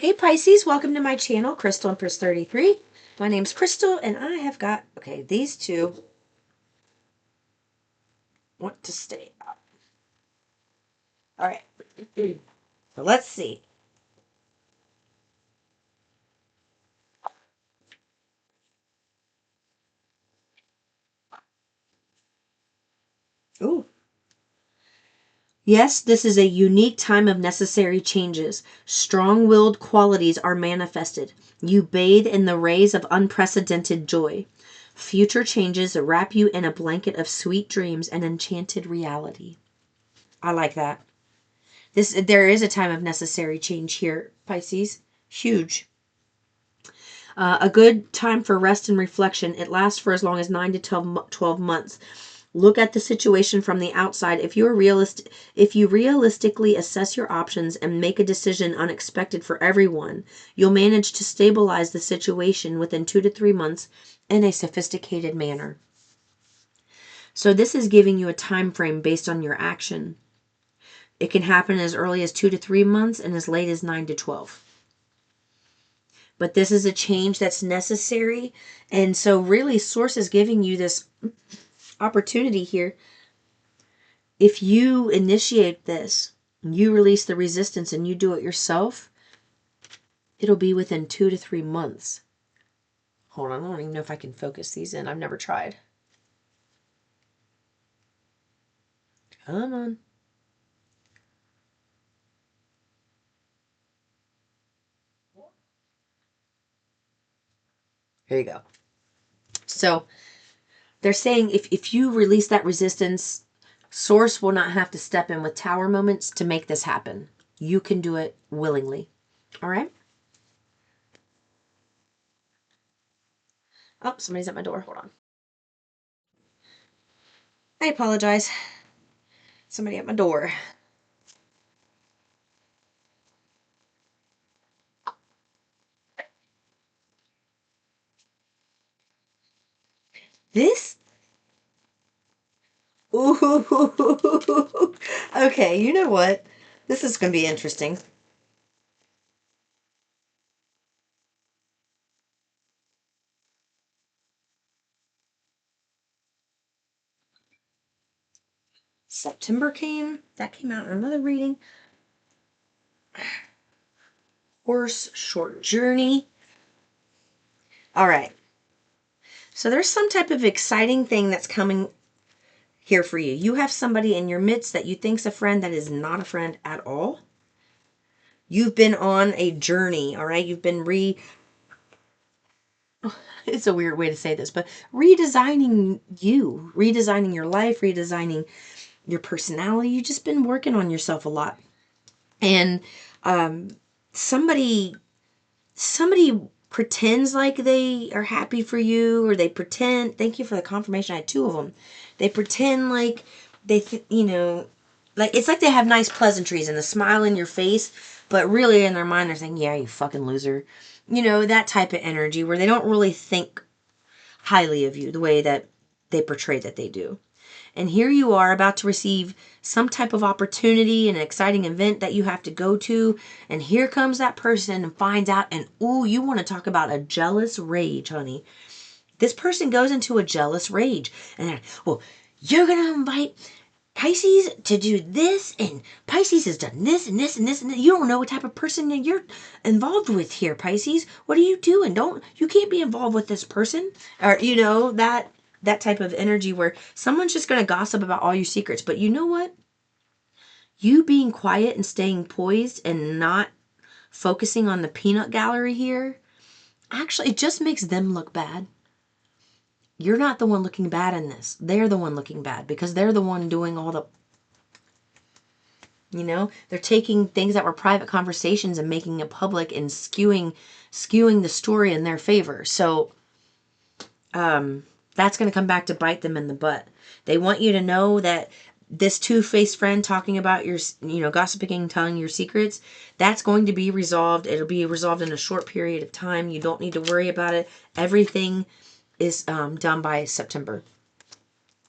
Hey Pisces, welcome to my channel, Crystal Empress 33. My name's Crystal and I have got, okay, these two want to stay up. All right, so let's see. Ooh. Yes, this is a unique time of necessary changes. Strong-willed qualities are manifested. You bathe in the rays of unprecedented joy. Future changes wrap you in a blanket of sweet dreams and enchanted reality. I like that. There is a time of necessary change here, Pisces. Huge. A good time for rest and reflection. It lasts for as long as 9 to 12 months. Look at the situation from the outside. If you realistically assess your options and make a decision unexpected for everyone, you'll manage to stabilize the situation within 2 to 3 months in a sophisticated manner. So this is giving you a time frame based on your action. It can happen as early as 2 to 3 months and as late as 9 to 12. But this is a change that's necessary. And so really Source is giving you this opportunity here. If you initiate this, you release the resistance and you do it yourself, it'll be within 2 to 3 months. Hold on, I don't even know if I can focus these in. I've never tried. Come on. Here you go. So they're saying if you release that resistance, Source will not have to step in with tower moments to make this happen. You can do it willingly. All right? Oh, somebody's at my door. Hold on. I apologize. Somebody at my door. This? Ooh. Okay, you know what? This is going to be interesting. September came. That came out in another reading. Horse, short journey. All right. So there's some type of exciting thing that's coming here for you. You have somebody in your midst that you think's a friend that is not a friend at all. You've been on a journey, all right? You've been it's a weird way to say this, but redesigning you, redesigning your life, redesigning your personality. You've just been working on yourself a lot. And somebody pretends like they are happy for you, or they pretend, thank you for the confirmation, I had 2 of them. They pretend like like it's like they have nice pleasantries and a smile in your face, but really in their mind they're saying, yeah, you fucking loser. That type of energy where they don't really think highly of you the way that they portray that they do. And here you are about to receive some type of opportunity, an exciting event that you have to go to. And here comes that person and finds out. And ooh, you want to talk about a jealous rage, honey. This person goes into a jealous rage. And they're, well, you're going to invite Pisces to do this. And Pisces has done this and this and this. And you don't know what type of person that you're involved with here, Pisces. What are you doing? You can't be involved with this person. Or, that type of energy where someone's just going to gossip about all your secrets. But you know what? You being quiet and staying poised and not focusing on the peanut gallery here, actually, it just makes them look bad. You're not the one looking bad in this. They're the one looking bad because they're the one doing all the, they're taking things that were private conversations and making it public and skewing the story in their favor. So, that's going to come back to bite them in the butt. They want you to know that this two-faced friend talking about your, gossiping, telling your secrets, that's going to be resolved. It'll be resolved in a short period of time. You don't need to worry about it. Everything is done by September.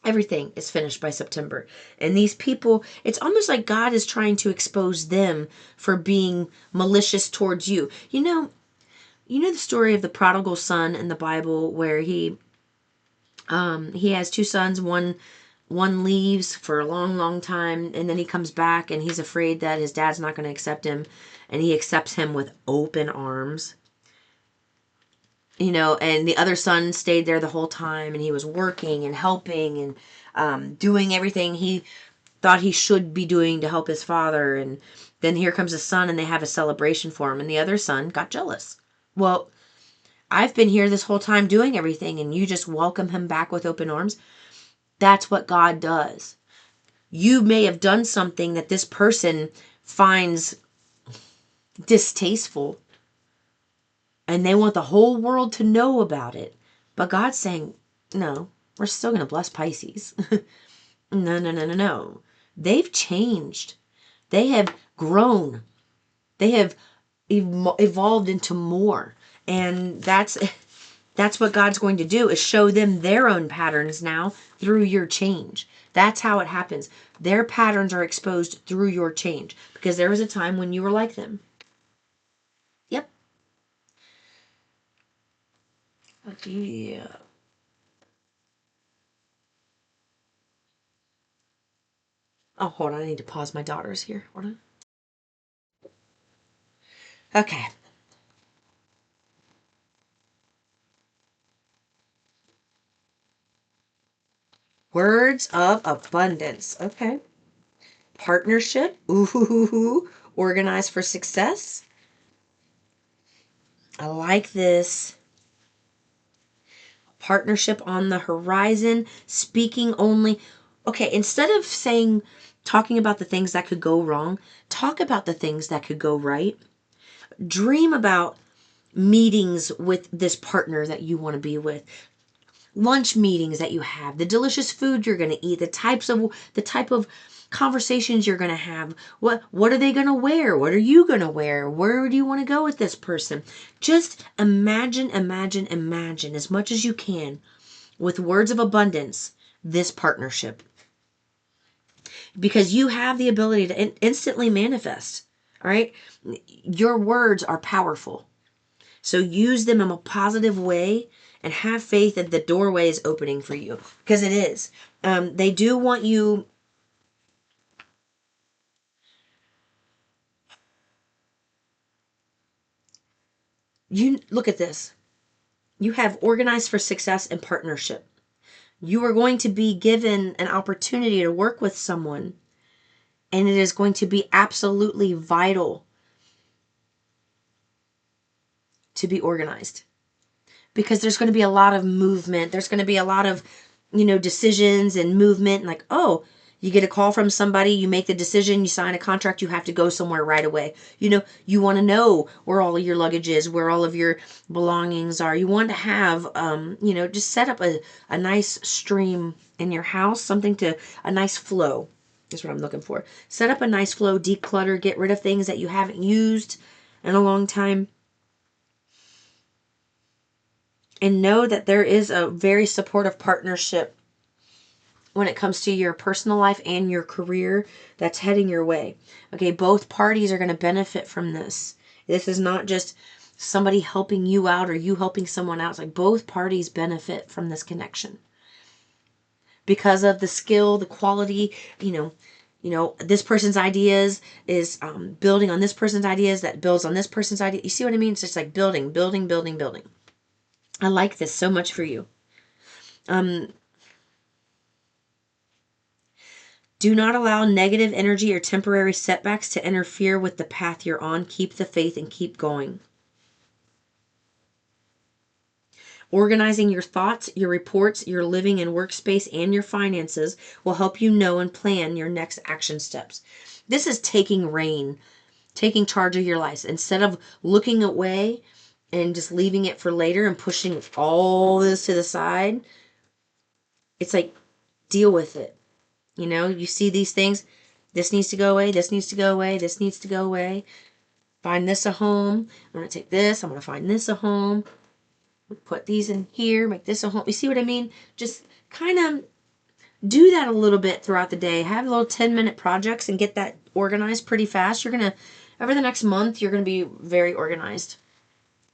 Everything is finished by September. And these people, it's almost like God is trying to expose them for being malicious towards you. You know the story of the prodigal son in the Bible where he has two sons. One leaves for a long, long time, and then he comes back and he's afraid that his dad's not going to accept him, and he accepts him with open arms. And the other son stayed there the whole time, and he was working and helping and doing everything he thought he should be doing to help his father. And then here comes the son, and they have a celebration for him, and the other son got jealous. Well, I've been here this whole time doing everything, and you just welcome him back with open arms. That's what God does. You may have done something that this person finds distasteful, and they want the whole world to know about it. But God's saying, no, we're still going to bless Pisces. No, no, no, no, no. They've changed. They have grown. They have evolved into more. And that's what God's going to do, is show them their own patterns now through your change. That's how it happens. Their patterns are exposed through your change, because there was a time when you were like them. Yep. Yeah. Oh, hold on. I need to pause. My daughter's here. Hold on. Okay. Words of abundance. Okay. Partnership. Ooh. Organize for success. I like this. Partnership on the horizon. Speaking only. Okay, instead of talking about the things that could go wrong, talk about the things that could go right. Dream about meetings with this partner that you want to be with. Lunch meetings that you have, the delicious food you're going to eat, the type of conversations you're going to have. What are they going to wear? What are you going to wear? Where do you want to go with this person? Just imagine as much as you can with words of abundance this partnership, because you have the ability to instantly manifest. All right, your words are powerful. So use them in a positive way and have faith that the doorway is opening for you, because it is. They do want you. You look at this. You have organized for success and partnership. You are going to be given an opportunity to work with someone, and it is going to be absolutely vital to be organized, because there's going to be a lot of movement. There's going to be a lot of, decisions and movement. Like, oh, you get a call from somebody, you make the decision, you sign a contract, you have to go somewhere right away. You want to know where all of your luggage is, where all of your belongings are. You want to have, just set up a nice stream in your house, a nice flow. That's what I'm looking for. Set up a nice flow, declutter, get rid of things that you haven't used in a long time. And know that there is a very supportive partnership when it comes to your personal life and your career that's heading your way. Okay, both parties are going to benefit from this. This is not just somebody helping you out or you helping someone else. Like, both parties benefit from this connection because of the skill, the quality. This person's ideas is building on this person's ideas, that builds on this person's idea. You see what I mean? It's just like building. I like this so much for you. Do not allow negative energy or temporary setbacks to interfere with the path you're on. Keep the faith and keep going. Organizing your thoughts, your reports, your living and workspace, and your finances will help you know and plan your next action steps. This is taking reign, taking charge of your life. Instead of looking away and just leaving it for later and pushing all this to the side, it's like, deal with it. You see these things. This needs to go away. This needs to go away. This needs to go away. Find this a home. I'm going to take this. I'm going to find this a home. Put these in here. Make this a home. You see what I mean? Just kind of do that a little bit throughout the day. Have little 10-minute projects and get that organized pretty fast. You're going to, over the next month, you're going to be very organized.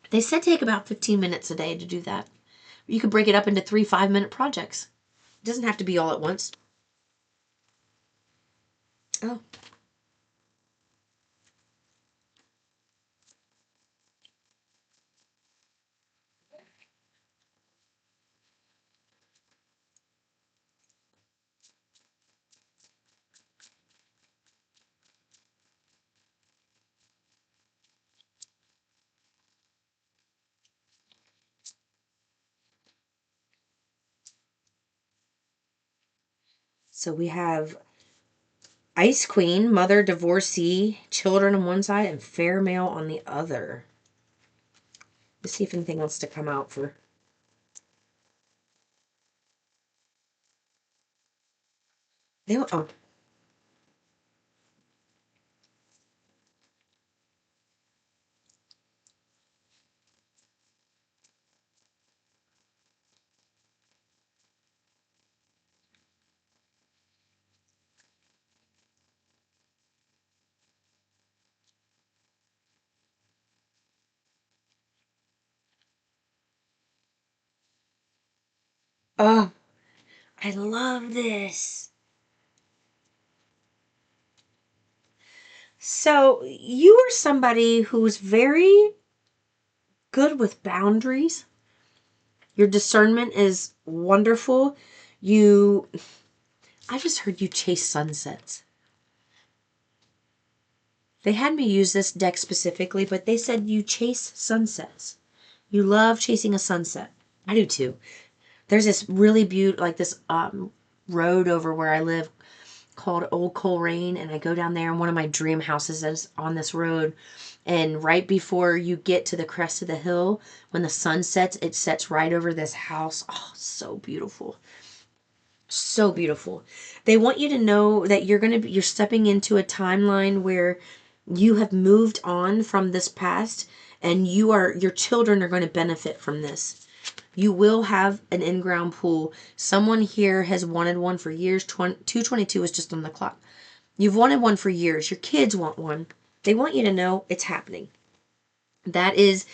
They said take about 15 minutes a day to do that. You could break it up into 3 5-minute projects. It doesn't have to be all at once. Oh. So we have Ice Queen, mother, divorcee, children on one side, and fair male on the other. Let's see if anything else to come out for. Oh. Oh, I love this. So you are somebody who's very good with boundaries. Your discernment is wonderful. I just heard you chase sunsets. They had me use this deck specifically, but they said you chase sunsets. You love chasing a sunset. I do too. There's this really beautiful, like this road over where I live called Old Coleraine, and I go down there, and one of my dream houses is on this road. And right before you get to the crest of the hill, when the sun sets, it sets right over this house. Oh, so beautiful. So beautiful. They want you to know that you're stepping into a timeline where you have moved on from this past, and your children are going to benefit from this. You will have an in-ground pool. Someone here has wanted one for years. 222 is just on the clock. You've wanted one for years. Your kids want one. They want you to know it's happening. This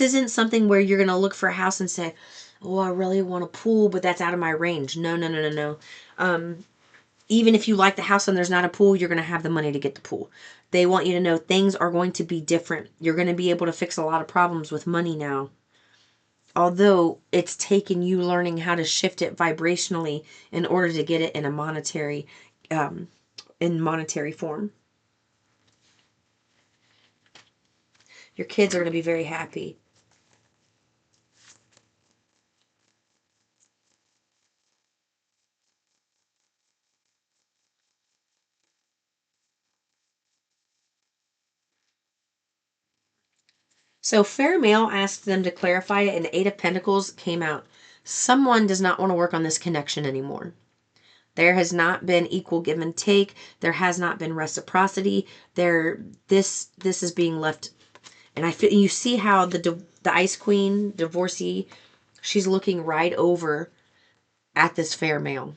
isn't something where you're going to look for a house and say, oh, I really want a pool, but that's out of my range. No, no, no, no, no. Even if you like the house and there's not a pool, you're going to have the money to get the pool. They want you to know things are going to be different. You're going to be able to fix a lot of problems with money now. Although it's taken you learning how to shift it vibrationally in order to get it in a monetary form. Your kids are going to be very happy. So Fair Male asked them to clarify it, and the Eight of Pentacles came out. Someone does not want to work on this connection anymore. There has not been equal give and take. There has not been reciprocity. This is being left, and I feel you see how the Ice Queen divorcee, she's looking right over at this Fair Male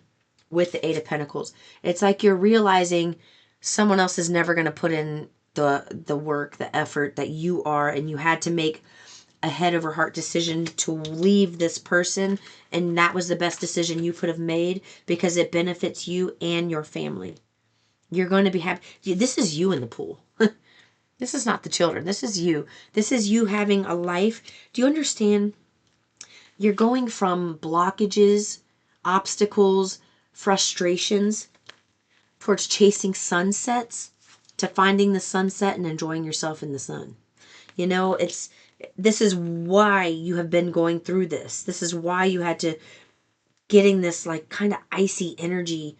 with the Eight of Pentacles. It's like you're realizing someone else is never going to put in the work, the effort that you are, and you had to make a head over heart decision to leave this person, and that was the best decision you could have made because it benefits you and your family. You're going to be happy. This is you in the pool. This is not the children. This is you. This is you having a life. Do you understand? You're going from blockages, obstacles, frustrations towards chasing sunsets to finding the sunset and enjoying yourself in the sun. You know, this is why you have been going through this. This is why you had to getting this like kind of icy energy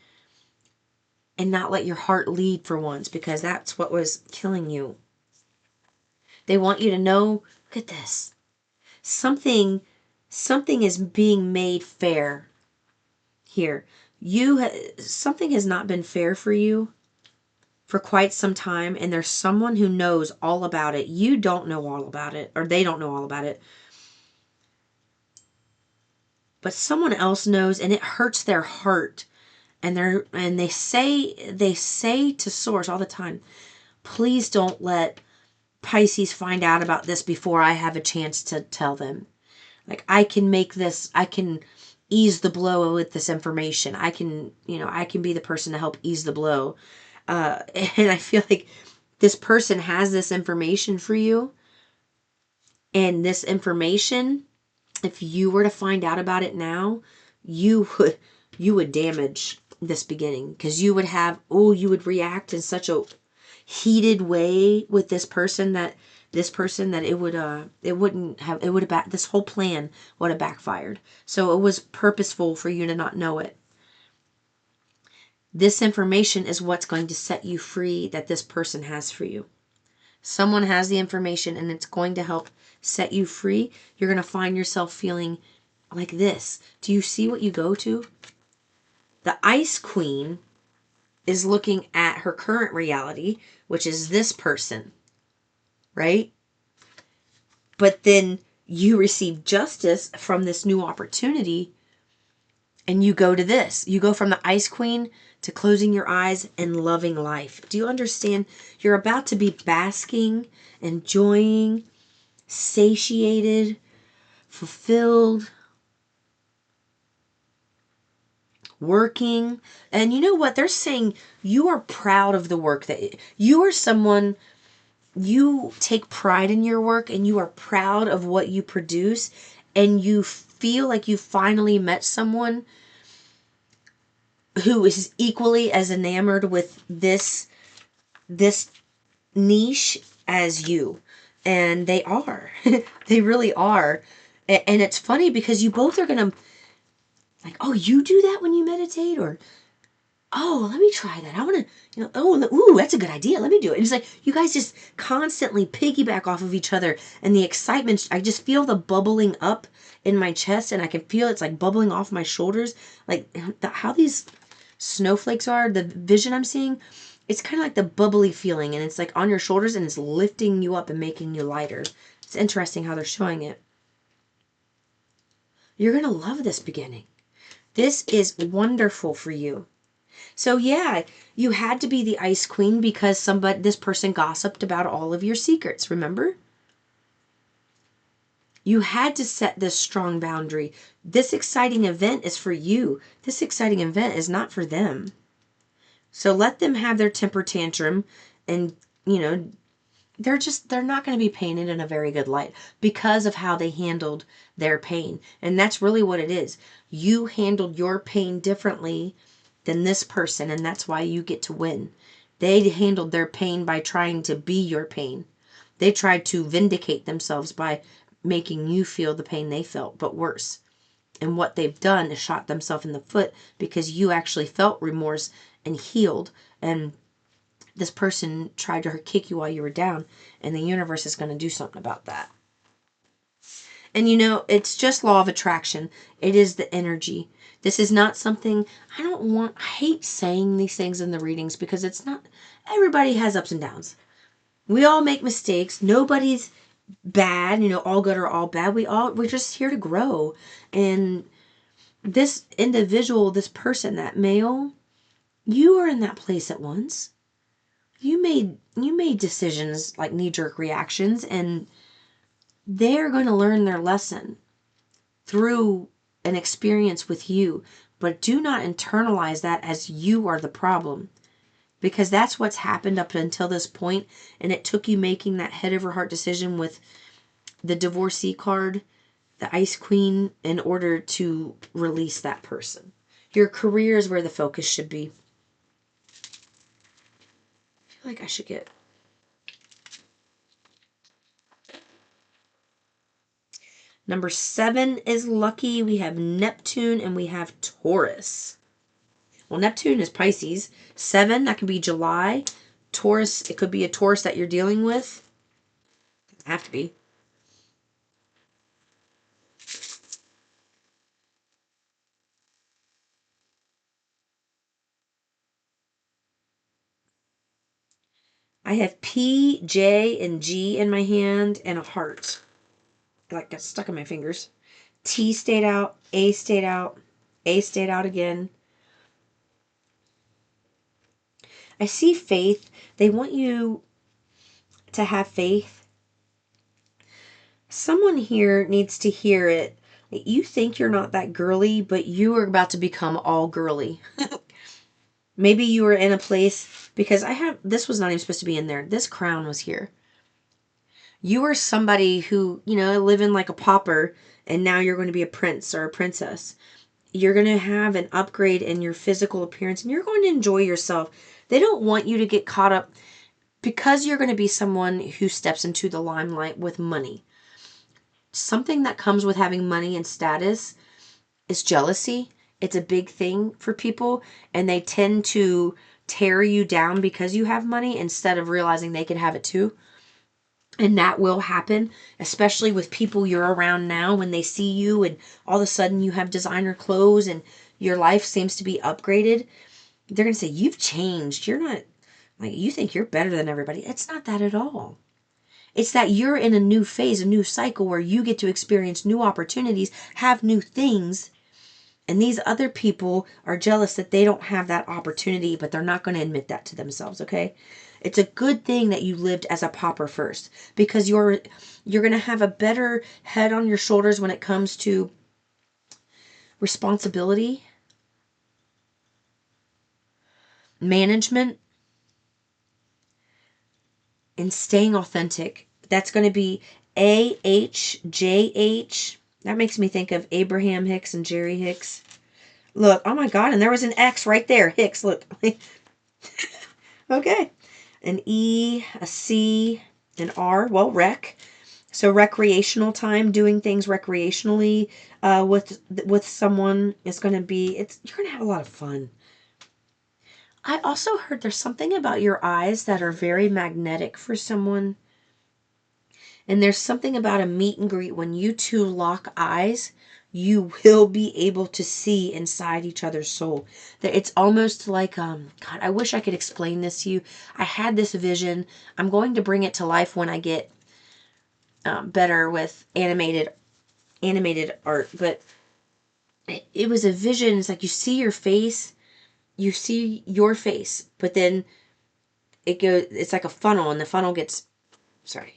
and not let your heart lead for once, because that's what was killing you. They want you to know, look at this. Something is being made fair here. Something has not been fair for you for quite some time, and there's someone who knows all about it. You don't know all about it, or they don't know all about it. But someone else knows, and it hurts their heart And they say to Source all the time, please don't let Pisces find out about this before I have a chance to tell them. Like, I can ease the blow with this information. I can be the person to help ease the blow. And I feel like this person has this information for you. And this information, if you were to find out about it now, you would damage this beginning, because you would react in such a heated way with this person that this whole plan would have backfired. So it was purposeful for you to not know it. This information is what's going to set you free, that this person has for you. Someone has the information and it's going to help set you free. You're going to find yourself feeling like this. Do you see what you go to? The Ice Queen is looking at her current reality, which is this person, right? But then you receive justice from this new opportunity, and you go to this. You go from the Ice Queen to closing your eyes and loving life. Do you understand? You're about to be basking, enjoying, satiated, fulfilled, working. And you know what? They're saying you are proud of the work that you are someone, you take pride in your work and you are proud of what you produce, and you feel like you finally met someone who is equally as enamored with this niche as you. And they are. They really are. And it's funny because you both are going to, like, oh, you do that when you meditate? Or, oh, let me try that. I want to, ooh, that's a good idea. Let me do it. And it's like, you guys just constantly piggyback off of each other. And the excitement, I just feel the bubbling up in my chest, and I can feel it's like bubbling off my shoulders. Like how these snowflakes are, the vision I'm seeing, it's kind of like the bubbly feeling, and it's like on your shoulders, and it's lifting you up and making you lighter. It's interesting how they're showing it. You're going to love this beginning. This is wonderful for you. So yeah, you had to be the Ice Queen because this person gossiped about all of your secrets, remember? You had to set this strong boundary. This exciting event is for you. This exciting event is not for them. So let them have their temper tantrum, and, they're not going to be painted in a very good light because of how they handled their pain. And that's really what it is. You handled your pain differently than this person, and that's why you get to win. They handled their pain by trying to be your pain. They tried to vindicate themselves by making you feel the pain they felt, but worse. And what they've done is shot themselves in the foot, because you actually felt remorse and healed. And this person tried to kick you while you were down, and the universe is going to do something about that. And it's just law of attraction. It is the energy. This is not something, I hate saying these things in the readings, because it's not, everybody has ups and downs. We all make mistakes. Nobody's bad, all good or all bad. We're just here to grow. And this individual, this person, that male, you are in that place at once. You made decisions like knee-jerk reactions, and they're going to learn their lesson through an experience with you. But do not internalize that as you are the problem, because that's what's happened up until this point, and it took you making that head over heart decision with the divorcee card, the Ice Queen, in order to release that person. Your career is where the focus should be. I feel like I should get... Number 7 is lucky. We have Neptune and we have Taurus. Well, Neptune is Pisces. 7, that can be July. Taurus, it could be a Taurus that you're dealing with. Doesn't have to be. I have P, J, and G in my hand, and a heart. Like, got stuck in my fingers. T stayed out, A stayed out, A stayed out again. I see faith. They want you to have faith. Someone here needs to hear it. You think you're not that girly, but you are about to become all girly. Maybe you were in a place, because this was not even supposed to be in there. This crown was here. You are somebody who, living like a pauper, and now you're going to be a prince or a princess. You're going to have an upgrade in your physical appearance, and you're going to enjoy yourself. They don't want you to get caught up, because you're going to be someone who steps into the limelight with money. Something that comes with having money and status is jealousy. It's a big thing for people, and they tend to tear you down because you have money instead of realizing they can have it too. And that will happen, especially with people you're around now. When they see you and all of a sudden you have designer clothes and your life seems to be upgraded, they're going to say, you've changed. You're not, like, you think you're better than everybody. It's not that at all. It's that you're in a new phase, a new cycle where you get to experience new opportunities, have new things. And these other people are jealous that they don't have that opportunity, but they're not going to admit that to themselves, okay? It's a good thing that you lived as a pauper first, because you're going to have a better head on your shoulders when it comes to responsibility, management, and staying authentic. That's going to be AHJH. That makes me think of Abraham Hicks and Jerry Hicks. Look, oh my God, and there was an X right there. Hicks, look. Okay. An E, a C, an R. Well, rec. So recreational time, doing things recreationally with someone is going to be, you're going to have a lot of fun. I also heard there's something about your eyes that are very magnetic for someone. And there's something about a meet and greet when you two lock eyes, you will be able to see inside each other's soul. That it's almost like, God, I wish I could explain this to you. I had this vision. I'm going to bring it to life when I get better with animated art. But it was a vision. It's like you see your face, but then it's like a funnel, and the funnel gets,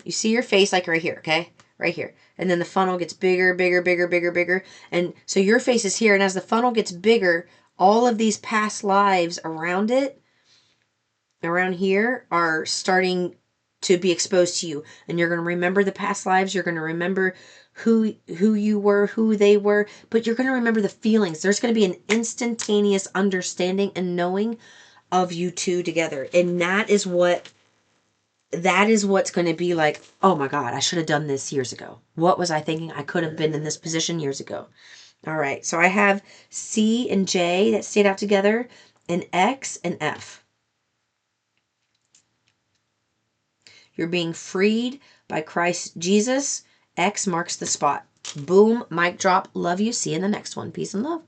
you see your face like right here, okay? Right here. And then the funnel gets bigger, bigger, bigger, bigger, bigger. And so your face is here. And as the funnel gets bigger, all of these past lives around here, are starting to be exposed to you. And you're going to remember the past lives. You're going to remember who you were, who they were. But you're going to remember the feelings. There's going to be an instantaneous understanding and knowing of you two together. And that is what's going to be like, oh my God, I should have done this years ago. What was I thinking? I could have been in this position years ago. All right. So I have C and J that stayed out together, and X and F. You're being freed by Christ Jesus. X marks the spot. Boom, mic drop. Love you. See you in the next one. Peace and love.